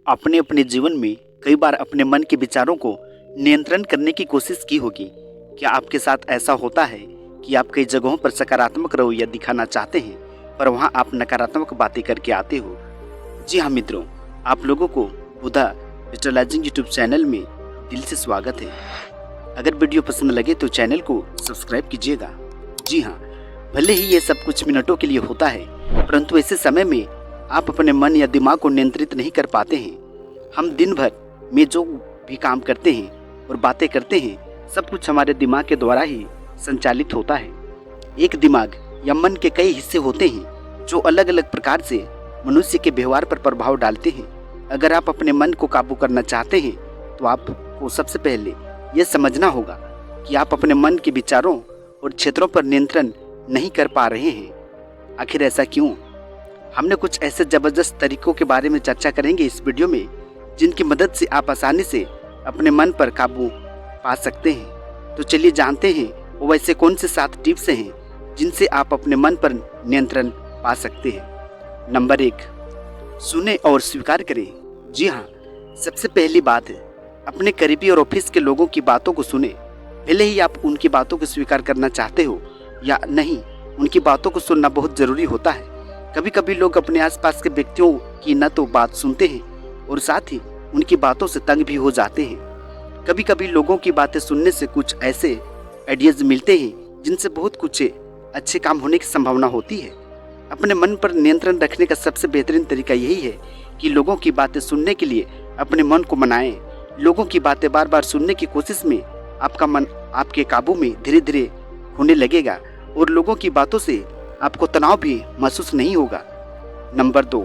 आपने अपने जीवन में कई बार अपने मन के विचारों को नियंत्रण करने की कोशिश की होगी। क्या आपके साथ ऐसा होता है कि आप कई जगहों पर सकारात्मक रवैया दिखाना चाहते हैं, पर वहां आप नकारात्मक बातें करके आते हो? जी हाँ मित्रों, आप लोगों को बुधा विजुअलाइजिंग यूट्यूब चैनल में दिल से स्वागत है। अगर वीडियो पसंद लगे तो चैनल को सब्सक्राइब कीजिएगा। जी हाँ, भले ही ये सब कुछ मिनटों के लिए होता है, परंतु ऐसे समय में आप अपने मन या दिमाग को नियंत्रित नहीं कर पाते हैं। हम दिन भर में जो भी काम करते हैं और बातें करते हैं, सब कुछ हमारे दिमाग के द्वारा ही संचालित होता है। एक दिमाग या मन के कई हिस्से होते हैं जो अलग अलग प्रकार से मनुष्य के व्यवहार पर प्रभाव डालते हैं। अगर आप अपने मन को काबू करना चाहते हैं तो आपको सबसे पहले यह समझना होगा कि आप अपने मन के विचारों और क्षेत्रों पर नियंत्रण नहीं कर पा रहे हैं। आखिर ऐसा क्यों? हमने कुछ ऐसे जबरदस्त तरीकों के बारे में चर्चा करेंगे इस वीडियो में, जिनकी मदद से आप आसानी से अपने मन पर काबू पा सकते हैं। तो चलिए जानते हैं वो वैसे कौन से 7 टिप्स हैं जिनसे आप अपने मन पर नियंत्रण पा सकते हैं। नंबर 1, सुने और स्वीकार करें। जी हाँ, सबसे पहली बात है अपने करीबी और ऑफिस के लोगों की बातों को सुने। भले ही आप उनकी बातों को स्वीकार करना चाहते हो या नहीं, उनकी बातों को सुनना बहुत ज़रूरी होता है। कभी कभी लोग अपने आसपास के व्यक्तियों की न तो बात सुनते हैं और साथ ही उनकी बातों से तंग भी हो जाते हैं। कभी कभी लोगों की बातें सुनने से कुछ ऐसे आइडियाज मिलते हैं जिनसे बहुत कुछ अच्छे काम होने की संभावना होती है। अपने मन पर नियंत्रण रखने का सबसे बेहतरीन तरीका यही है कि लोगों की बातें सुनने के लिए अपने मन को मनाएं। लोगों की बातें बार बार सुनने की कोशिश में आपका मन आपके काबू में धीरे धीरे होने लगेगा और लोगों की बातों से आपको तनाव भी महसूस नहीं होगा। नंबर 2,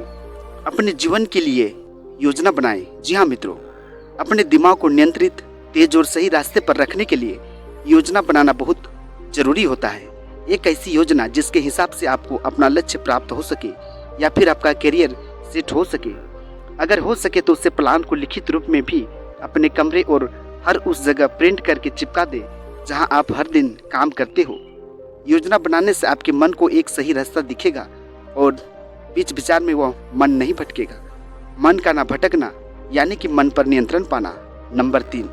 अपने जीवन के लिए योजना बनाएं। जी हाँ मित्रों, अपने दिमाग को नियंत्रित, तेज और सही रास्ते पर रखने के लिए योजना बनाना बहुत जरूरी होता है। एक ऐसी योजना जिसके हिसाब से आपको अपना लक्ष्य प्राप्त हो सके या फिर आपका करियर सेट हो सके। अगर हो सके तो उससे प्लान को लिखित रूप में भी अपने कमरे और हर उस जगह प्रिंट करके चिपका दे जहाँ आप हर दिन काम करते हो। योजना बनाने से आपके मन को एक सही रास्ता दिखेगा और बीच विचार में वह मन नहीं भटकेगा। मन का ना भटकना यानी कि मन पर नियंत्रण पाना। नंबर 3,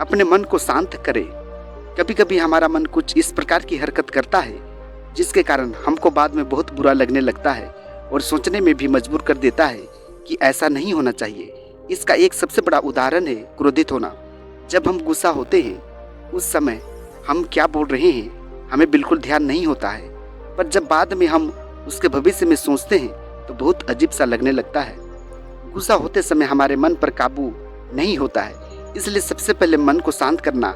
अपने मन को शांत करें। कभी कभी हमारा मन कुछ इस प्रकार की हरकत करता है जिसके कारण हमको बाद में बहुत बुरा लगने लगता है और सोचने में भी मजबूर कर देता है कि ऐसा नहीं होना चाहिए। इसका एक सबसे बड़ा उदाहरण है क्रोधित होना। जब हम गुस्सा होते हैं उस समय हम क्या बोल रहे हैं हमें बिल्कुल ध्यान नहीं होता है, पर जब बाद में हम उसके भविष्य में सोचते हैं तो बहुत अजीब सा लगने लगता है। गुस्सा होते समय हमारे मन पर काबू नहीं होता है, इसलिए सबसे पहले मन को शांत करना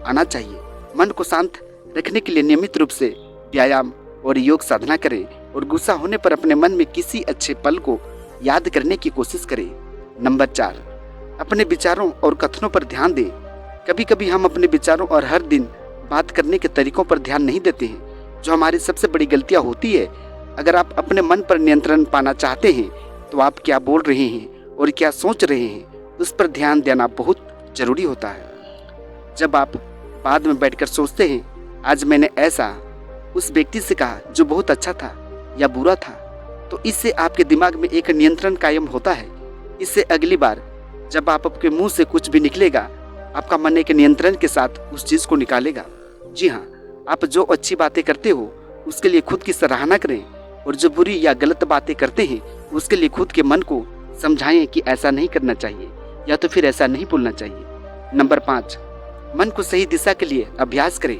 आना चाहिए। मन को शांत रखने के लिए नियमित रूप से व्यायाम और योग साधना करें और गुस्सा होने पर अपने मन में किसी अच्छे पल को याद करने की कोशिश करें। नंबर 4, अपने विचारों और कथनों पर ध्यान दें। कभी कभी हम अपने विचारों और हर दिन बात करने के तरीकों पर ध्यान नहीं देते हैं, जो हमारी सबसे बड़ी गलतियां होती है। अगर आप अपने मन पर नियंत्रण पाना चाहते हैं तो आप क्या बोल रहे हैं और क्या सोच रहे हैं उस पर ध्यान देना बहुत ज़रूरी होता है। जब आप बाद में बैठकर सोचते हैं आज मैंने ऐसा उस व्यक्ति से कहा जो बहुत अच्छा था या बुरा था, तो इससे आपके दिमाग में एक नियंत्रण कायम होता है। इससे अगली बार जब आपके मुंह से कुछ भी निकलेगा आपका मन एक नियंत्रण के साथ उस चीज़ को निकालेगा। जी हाँ, आप जो अच्छी बातें करते हो उसके लिए खुद की सराहना करें और जो बुरी या गलत बातें करते हैं उसके लिए खुद के मन को समझाएं कि ऐसा नहीं करना चाहिए या तो फिर ऐसा नहीं बोलना चाहिए। नंबर 5, मन को सही दिशा के लिए अभ्यास करें।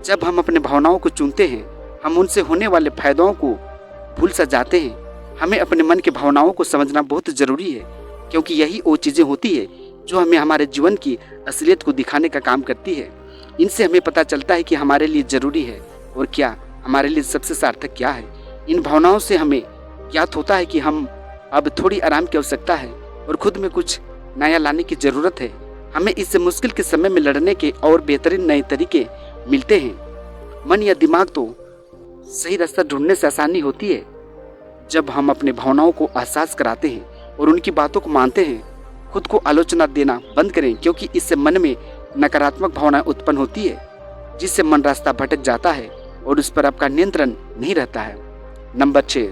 जब हम अपने भावनाओं को चुनते हैं हम उनसे होने वाले फायदों को भूल सा जाते हैं। हमें अपने मन की भावनाओं को समझना बहुत ज़रूरी है, क्योंकि यही वो चीज़ें होती है जो हमें हमारे जीवन की असलियत को दिखाने का काम करती है। इनसे हमें पता चलता है कि हमारे लिए ज़रूरी है और क्या हमारे लिए सबसे सार्थक क्या है। इन भावनाओं से हमें ज्ञात होता है कि हम अब थोड़ी आराम की आवश्यकता है और खुद में कुछ नया लाने की ज़रूरत है। हमें इससे मुश्किल के समय में लड़ने के और बेहतरीन नए तरीके मिलते हैं। मन या दिमाग तो सही रास्ता ढूंढने से आसानी होती है जब हम अपने भावनाओं को एहसास कराते हैं और उनकी बातों को मानते हैं। खुद को आलोचना देना बंद करें, क्योंकि इससे मन में नकारात्मक भावनाएं उत्पन्न होती है जिससे मन रास्ता भटक जाता है और उस पर आपका नियंत्रण नहीं रहता है। नंबर 6,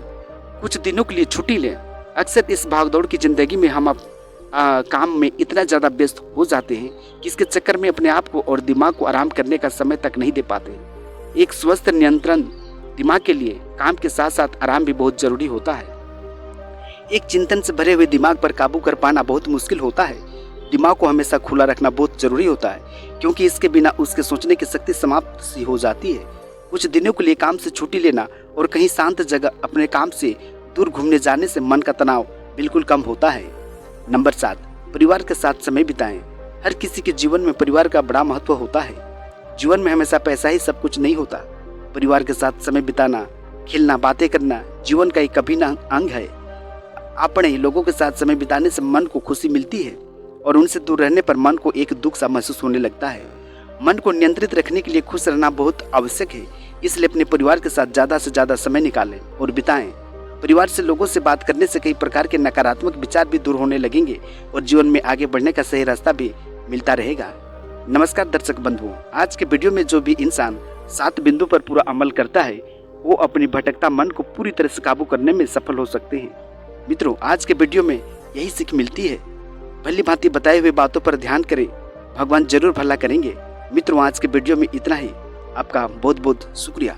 कुछ दिनों के लिए छुट्टी लें। अक्सर इस भागदौड़ की जिंदगी में हम काम में इतना ज़्यादा व्यस्त हो जाते हैं कि इसके चक्कर में अपने आप को और दिमाग को आराम करने का समय तक नहीं दे पाते। एक स्वस्थ नियंत्रण दिमाग के लिए काम के साथ साथ आराम भी बहुत जरूरी होता है। एक चिंतन से भरे हुए दिमाग पर काबू कर पाना बहुत मुश्किल होता है। दिमाग को हमेशा खुला रखना बहुत जरूरी होता है, क्योंकि इसके बिना उसके सोचने की शक्ति समाप्त सी हो जाती है। कुछ दिनों के लिए काम से छुट्टी लेना और कहीं शांत जगह अपने काम से दूर घूमने जाने से मन का तनाव बिल्कुल कम होता है। नंबर 7, परिवार के साथ समय बिताएं। हर किसी के जीवन में परिवार का बड़ा महत्व होता है। जीवन में हमेशा पैसा ही सब कुछ नहीं होता। परिवार के साथ समय बिताना, खेलना, बातें करना जीवन का एक अभिन्न अंग है। अपने लोगों के साथ समय बिताने से मन को खुशी मिलती है और उनसे दूर रहने पर मन को एक दुख सा महसूस होने लगता है। मन को नियंत्रित रखने के लिए खुश रहना बहुत आवश्यक है, इसलिए अपने परिवार के साथ ज़्यादा से ज़्यादा समय निकालें और बिताएं। परिवार से लोगों से बात करने से कई प्रकार के नकारात्मक विचार भी दूर होने लगेंगे और जीवन में आगे बढ़ने का सही रास्ता भी मिलता रहेगा। नमस्कार दर्शक बंधुओं, आज के वीडियो में जो भी इंसान 7 बिंदु पर पूरा अमल करता है वो अपनी भटकता मन को पूरी तरह से काबू करने में सफल हो सकते हैं। मित्रों, आज के वीडियो में यही सीख मिलती है। भली भांति बताए हुए बातों पर ध्यान करें, भगवान जरूर भला करेंगे। मित्रों, आज के वीडियो में इतना ही। आपका बहुत बहुत शुक्रिया।